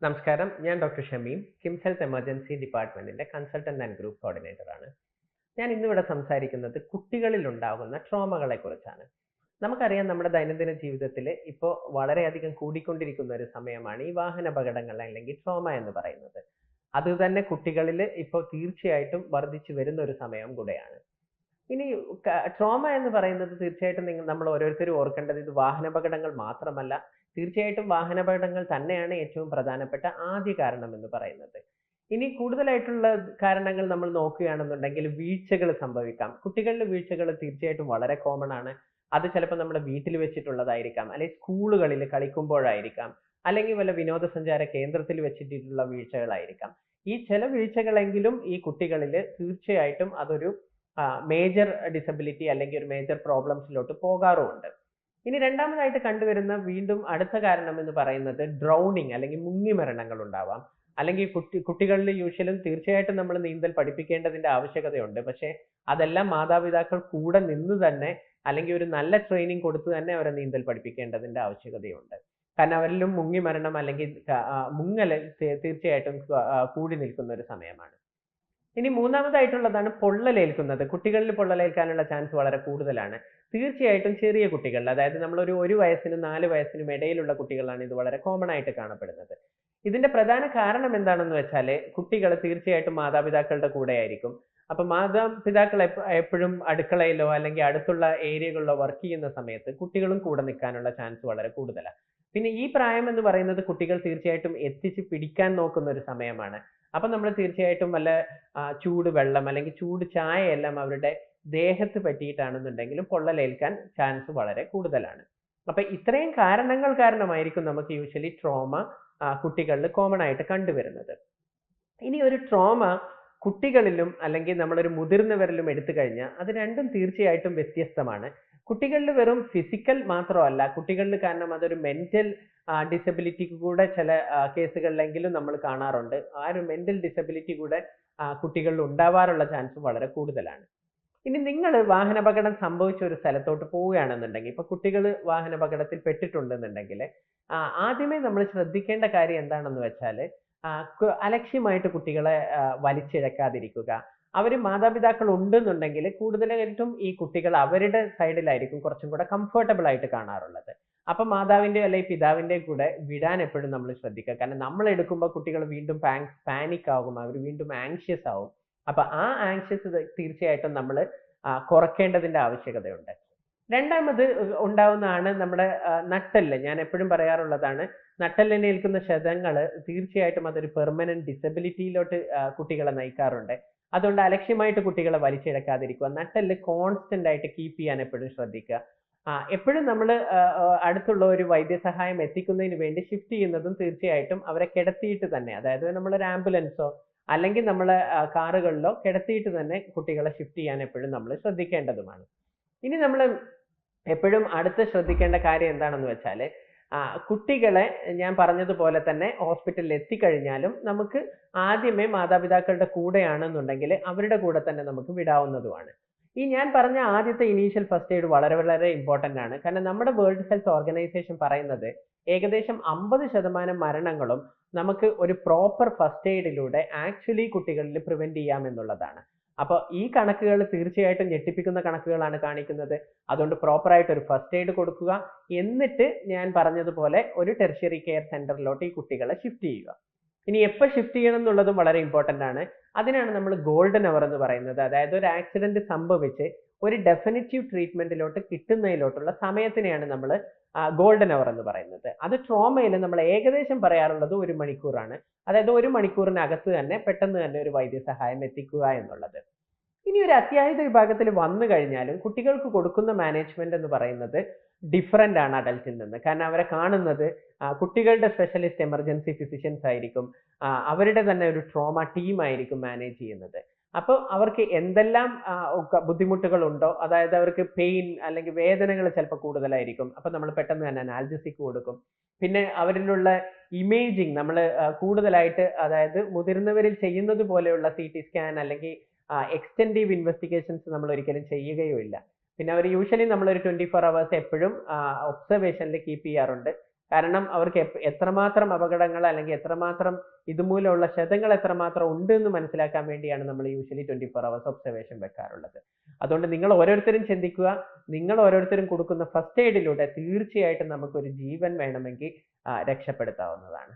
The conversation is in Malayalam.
നമസ്കാരം. ഞാൻ doctor Shameem, KIMS health emergency ഡിപ്പാർട്ട്മെന്റിന്റെ കൺസൾട്ടന്റ് ആൻഡ് ഗ്രൂപ്പ് കോർഡിനേറ്റർ ആണ്. ഞാൻ ഇന്നിവിടെ സംസാരിക്കുന്നത് കുട്ടികളിൽ ഉണ്ടാകുന്ന ട്രോമകളെ കുറിച്ചാണ്. നമുക്കറിയാം നമ്മുടെ ദൈനംദിന ജീവിതത്തിൽ ഇപ്പോൾ വളരെയധികം കൂടിക്കൊണ്ടിരിക്കുന്ന ഒരു സമയമാണ് ഈ വാഹനാപകടങ്ങൾ അല്ലെങ്കിൽ ട്രോമ എന്ന് പറയുന്നത്. അത് തന്നെ കുട്ടികളിൽ ഇപ്പോൾ തീർച്ചയായിട്ടും വർദ്ധിച്ചു വരുന്ന ഒരു സമയം കൂടെയാണ്. ഇനി ട്രോമ എന്ന് പറയുന്നത് തീർച്ചയായിട്ടും നമ്മൾ ഓരോരുത്തരും ഓർക്കേണ്ടത് ഇത് വാഹനാപകടങ്ങൾ മാത്രമല്ല, തീർച്ചയായിട്ടും വാഹനാപകടങ്ങൾ തന്നെയാണ് ഏറ്റവും പ്രധാനപ്പെട്ട ആദ്യ കാരണം എന്ന് പറയുന്നത്. ഇനി കൂടുതലായിട്ടുള്ള കാരണങ്ങൾ നമ്മൾ നോക്കുകയാണെന്നുണ്ടെങ്കിൽ വീഴ്ചകൾ സംഭവിക്കാം. കുട്ടികളിൽ വീഴ്ചകൾ തീർച്ചയായിട്ടും വളരെ കോമൺ ആണ്. അത് ചിലപ്പോൾ നമ്മുടെ വീട്ടിൽ വെച്ചിട്ടുള്ളതായിരിക്കാം, അല്ലെങ്കിൽ സ്കൂളുകളിൽ കളിക്കുമ്പോഴായിരിക്കാം, അല്ലെങ്കിൽ വല്ല വിനോദസഞ്ചാര കേന്ദ്രത്തിൽ വെച്ചിട്ടുള്ള വീഴ്ചകളായിരിക്കാം. ഈ ചില വീഴ്ചകളെങ്കിലും ഈ കുട്ടികളിൽ തീർച്ചയായിട്ടും അതൊരു മേജർ ഡിസബിലിറ്റി അല്ലെങ്കിൽ ഒരു മേജർ പ്രോബ്ലംസിലോട്ട് പോകാറുമുണ്ട്. ഇനി രണ്ടാമതായിട്ട് കണ്ടുവരുന്ന വീണ്ടും അടുത്ത കാരണം എന്ന് പറയുന്നത് ഡ്രൗണിങ് അല്ലെങ്കിൽ മുങ്ങി മരണങ്ങൾ ഉണ്ടാവാം. അല്ലെങ്കിൽ കുട്ടികളിൽ യൂഷ്വലും തീർച്ചയായിട്ടും നമ്മൾ നീന്തൽ പഠിപ്പിക്കേണ്ടതിന്റെ ആവശ്യകതയുണ്ട്. പക്ഷേ അതെല്ലാം മാതാപിതാക്കൾ കൂടെ നിന്ന് തന്നെ അല്ലെങ്കിൽ ഒരു നല്ല ട്രെയിനിങ് കൊടുത്ത് തന്നെ അവരെ നീന്തൽ പഠിപ്പിക്കേണ്ടതിന്റെ ആവശ്യകതയുണ്ട്. കാരണം അവരിലും മുങ്ങി മരണം അല്ലെങ്കിൽ മുങ്ങല് തീർച്ചയായിട്ടും കൂടി നിൽക്കുന്ന ഒരു സമയമാണ്. ഇനി മൂന്നാമതായിട്ടുള്ളതാണ് പൊള്ളലേൽക്കുന്നത്. കുട്ടികളിൽ പൊള്ളലേൽക്കാനുള്ള ചാൻസ് വളരെ കൂടുതലാണ്. തീർച്ചയായിട്ടും ചെറിയ കുട്ടികളിൽ, അതായത് നമ്മളൊരു 1 വയസ്സിനും 4 വയസ്സിനും ഇടയിലുള്ള കുട്ടികളാണ് ഇത് വളരെ കോമൺ ആയിട്ട് കാണപ്പെടുന്നത്. ഇതിന്റെ പ്രധാന കാരണം എന്താണെന്ന് വെച്ചാൽ കുട്ടികൾ തീർച്ചയായിട്ടും മാതാപിതാക്കളുടെ കൂടെ ആയിരിക്കും. അപ്പൊ മാതാപിതാക്കൾ എപ്പോഴും അടുക്കളയിലോ അല്ലെങ്കിൽ അടുത്തുള്ള ഏരിയകളിലോ വർക്ക് ചെയ്യുന്ന സമയത്ത് കുട്ടികളും കൂടെ നിൽക്കാനുള്ള ചാൻസ് വളരെ കൂടുതലാണ്. പിന്നെ ഈ പ്രായം എന്ന് പറയുന്നത് കുട്ടികൾ തീർച്ചയായിട്ടും എത്തിച്ച് പിടിക്കാൻ നോക്കുന്ന ഒരു സമയമാണ്. അപ്പൊ നമ്മൾ തീർച്ചയായിട്ടും വല്ല ചൂട് വെള്ളം അല്ലെങ്കിൽ ചൂട് ചായ എല്ലാം അവരുടെ ദേഹത്ത് പറ്റിയിട്ടാണെന്നുണ്ടെങ്കിലും പൊള്ളലേൽക്കാൻ ചാൻസ് വളരെ കൂടുതലാണ്. അപ്പൊ ഇത്രയും കാരണങ്ങൾ കാരണമായിരിക്കും നമുക്ക് യൂഷ്വലി ട്രോമ കുട്ടികളിൽ കോമൺ ആയിട്ട് കണ്ടുവരുന്നത്. ഇനി ഒരു ട്രോമ കുട്ടികളിലും അല്ലെങ്കിൽ നമ്മളൊരു മുതിർന്നവരിലും എടുത്തു കഴിഞ്ഞാൽ അത് രണ്ടും തീർച്ചയായിട്ടും വ്യത്യസ്തമാണ്. കുട്ടികളിൽ വെറും ഫിസിക്കൽ മാത്രമല്ല, കുട്ടികളിൽ കാരണം അതൊരു മെന്റൽ ഡിസബിലിറ്റിക്ക് കൂടെ ചില കേസുകളിലെങ്കിലും നമ്മൾ കാണാറുണ്ട്. ആ ഒരു മെന്റൽ ഡിസബിലിറ്റി കൂടെ കുട്ടികളിൽ ഉണ്ടാവാറുള്ള ചാൻസ് വളരെ കൂടുതലാണ്. ഇനി നിങ്ങൾ വാഹനാപകടം സംഭവിച്ച ഒരു സ്ഥലത്തോട്ട് പോവുകയാണെന്നുണ്ടെങ്കിൽ, ഇപ്പൊ കുട്ടികൾ വാഹനാപകടത്തിൽ പെട്ടിട്ടുണ്ടെന്നുണ്ടെങ്കിൽ ആദ്യമേ നമ്മൾ ശ്രദ്ധിക്കേണ്ട കാര്യം എന്താണെന്ന് വെച്ചാൽ അലക്ഷ്യമായിട്ട് കുട്ടികളെ വലിച്ചിഴക്കാതിരിക്കുക. അവര് മാതാപിതാക്കൾ ഉണ്ടെന്നുണ്ടെങ്കിൽ കൂടുതലായിട്ടും ഈ കുട്ടികൾ അവരുടെ സൈഡിലായിരിക്കും കുറച്ചും കൂടെ കംഫർട്ടബിൾ ആയിട്ട് കാണാറുള്ളത്. അപ്പൊ മാതാവിന്റെ അല്ലെങ്കിൽ പിതാവിന്റെ കൂടെ വിടാൻ എപ്പോഴും നമ്മൾ ശ്രദ്ധിക്കുക. കാരണം നമ്മൾ എടുക്കുമ്പോൾ കുട്ടികൾ വീണ്ടും പാനിക് ആകും, അവർ വീണ്ടും ആങ്ഷ്യസ് ആവും. അപ്പൊ ആ ആങ്ഷ്യസ് തീർച്ചയായിട്ടും നമ്മൾ കുറയ്ക്കേണ്ടതിന്റെ ആവശ്യകതയുണ്ട്. രണ്ടാമത് ഉണ്ടാവുന്നതാണ് നമ്മുടെ നട്ടെല്ല്. ഞാൻ എപ്പോഴും പറയാറുള്ളതാണ്, നട്ടെല്ലിന് ഏൽക്കുന്ന ക്ഷതങ്ങൾ തീർച്ചയായിട്ടും അതൊരു പെർമനന്റ് ഡിസബിലിറ്റിയിലോട്ട് കുട്ടികളെ നയിക്കാറുണ്ട്. അതുകൊണ്ട് അലക്ഷ്യമായിട്ട് കുട്ടികളെ വലിച്ചിഴക്കാതിരിക്കുക. നട്ടെല്ല് കോൺസ്റ്റന്റ് ആയിട്ട് കീപ്പ് ചെയ്യാൻ എപ്പോഴും ശ്രദ്ധിക്കുക. എപ്പോഴും നമ്മൾ അടുത്തുള്ള ഒരു വൈദ്യസഹായം എത്തിക്കുന്നതിന് വേണ്ടി ഷിഫ്റ്റ് ചെയ്യുന്നതും തീർച്ചയായിട്ടും അവരെ കിടത്തിയിട്ട് തന്നെ, അതായത് നമ്മളൊരു ആംബുലൻസോ അല്ലെങ്കിൽ നമ്മളെ കാറുകളിലോ കിടത്തിയിട്ട് തന്നെ കുട്ടികളെ ഷിഫ്റ്റ് ചെയ്യാൻ എപ്പോഴും നമ്മൾ ശ്രദ്ധിക്കേണ്ടതുമാണ്. ഇനി നമ്മൾ എപ്പോഴും അടുത്ത് ശ്രദ്ധിക്കേണ്ട കാര്യം എന്താണെന്ന് വെച്ചാൽ കുട്ടികളെ ഞാൻ പറഞ്ഞതുപോലെ തന്നെ ഹോസ്പിറ്റലിൽ എത്തിക്കഴിഞ്ഞാലും നമുക്ക് ആദ്യമേ മാതാപിതാക്കളുടെ കൂടെയാണെന്നുണ്ടെങ്കിൽ അവരുടെ കൂടെ തന്നെ നമുക്ക് വിടാവുന്നതുമാണ്. ഈ ഞാൻ പറഞ്ഞ ആദ്യത്തെ ഇനീഷ്യൽ ഫസ്റ്റ് എയ്ഡ് വളരെ വളരെ ഇമ്പോർട്ടന്റ് ആണ്. കാരണം നമ്മുടെ വേൾഡ് ഹെൽത്ത് ഓർഗനൈസേഷൻ പറയുന്നത് ഏകദേശം 50% മരണങ്ങളും നമുക്ക് ഒരു പ്രോപ്പർ ഫസ്റ്റ് എയ്ഡിലൂടെ ആക്ച്വലി കുട്ടികളിൽ പ്രിവെന്റ് ചെയ്യാം എന്നുള്ളതാണ്. അപ്പോൾ ഈ കണക്കുകൾ തീർച്ചയായിട്ടും ഞെട്ടിപ്പിക്കുന്ന കണക്കുകളാണ് കാണിക്കുന്നത്. അതുകൊണ്ട് പ്രോപ്പർ ആയിട്ട് ഒരു ഫസ്റ്റ് എയ്ഡ് കൊടുക്കുക, എന്നിട്ട് ഞാൻ പറഞ്ഞതുപോലെ ഒരു ടെർഷ്യറി കെയർ സെന്ററിലോട്ട് ഈ കുട്ടികളെ ഷിഫ്റ്റ് ചെയ്യുക. ഇനി എപ്പോൾ ഷിഫ്റ്റ് ചെയ്യണം എന്നുള്ളതും വളരെ ഇമ്പോർട്ടന്റ് ആണ്. അതിനാണ് നമ്മൾ ഗോൾഡൻ അവർ എന്ന് പറയുന്നത്. അതായത് ഒരു ആക്സിഡന്റ് സംഭവിച്ച് ഒരു ഡെഫിനിറ്റീവ് ട്രീറ്റ്മെന്റിലോട്ട് കിട്ടുന്നതിലോട്ടുള്ള സമയത്തിനെയാണ് നമ്മൾ ഗോൾഡൻ അവർ എന്ന് പറയുന്നത്. അത് ട്രോമയിൽ നമ്മൾ ഏകദേശം പറയാറുള്ളത് 1 മണിക്കൂറാണ്. അതായത് 1 മണിക്കൂറിനകത്ത് തന്നെ പെട്ടെന്ന് തന്നെ ഒരു വൈദ്യസഹായം എത്തിക്കുക എന്നുള്ളത്. ഇനി ഒരു അത്യാഹിത വിഭാഗത്തിൽ വന്നു കഴിഞ്ഞാലും കുട്ടികൾക്ക് കൊടുക്കുന്ന മാനേജ്മെന്റ് എന്ന് പറയുന്നത് ഡിഫറെന്റ് ആണ് അഡൽറ്റിൽ നിന്ന്. കാരണം അവരെ കാണുന്നത് കുട്ടികളുടെ സ്പെഷ്യലിസ്റ്റ് എമർജൻസി ഫിസിഷ്യൻസ് ആയിരിക്കും, അവരുടെ തന്നെ ഒരു ട്രോമ ടീം ആയിരിക്കും മാനേജ് ചെയ്യുന്നത്. അപ്പോൾ അവർക്ക് എന്തെല്ലാം ബുദ്ധിമുട്ടുകൾ ഉണ്ടോ, അതായത് അവർക്ക് പെയിൻ അല്ലെങ്കിൽ വേദനകൾ ചിലപ്പോൾ കൂടുതലായിരിക്കും. അപ്പൊ നമ്മൾ പെട്ടെന്ന് തന്നെ അനാൽജസിക് കൊടുക്കും. പിന്നെ അവരിലുള്ള ഇമേജിങ് നമ്മൾ കൂടുതലായിട്ട്, അതായത് മുതിർന്നവരിൽ ചെയ്യുന്നത് പോലെയുള്ള CT സ്കാൻ അല്ലെങ്കിൽ എക്സ്റ്റെൻറ്റീവ് ഇൻവെസ്റ്റിഗേഷൻസ് നമ്മൾ ഒരിക്കലും ചെയ്യുകയോ ഇല്ല. പിന്നെ അവർ യൂഷ്വലി നമ്മളൊരു 24 hours എപ്പോഴും ഒബ്സർവേഷനിൽ കീപ്പ് ചെയ്യാറുണ്ട്. കാരണം അവർക്ക് എത്രമാത്രം അപകടങ്ങൾ അല്ലെങ്കിൽ എത്രമാത്രം ഇതുമൂലമുള്ള ക്ഷതങ്ങൾ എത്രമാത്രം ഉണ്ട് എന്ന് മനസ്സിലാക്കാൻ വേണ്ടിയാണ് നമ്മൾ യൂഷ്വലി 24 hours ഒബ്സർവേഷൻ വെക്കാറുള്ളത്. അതുകൊണ്ട് നിങ്ങൾ ഓരോരുത്തരും ചിന്തിക്കുക, നിങ്ങൾ ഓരോരുത്തരും കൊടുക്കുന്ന ഫസ്റ്റ് എയ്ഡിലൂടെ തീർച്ചയായിട്ടും നമുക്കൊരു ജീവൻ വേണമെങ്കിൽ രക്ഷപ്പെടുത്താവുന്നതാണ്.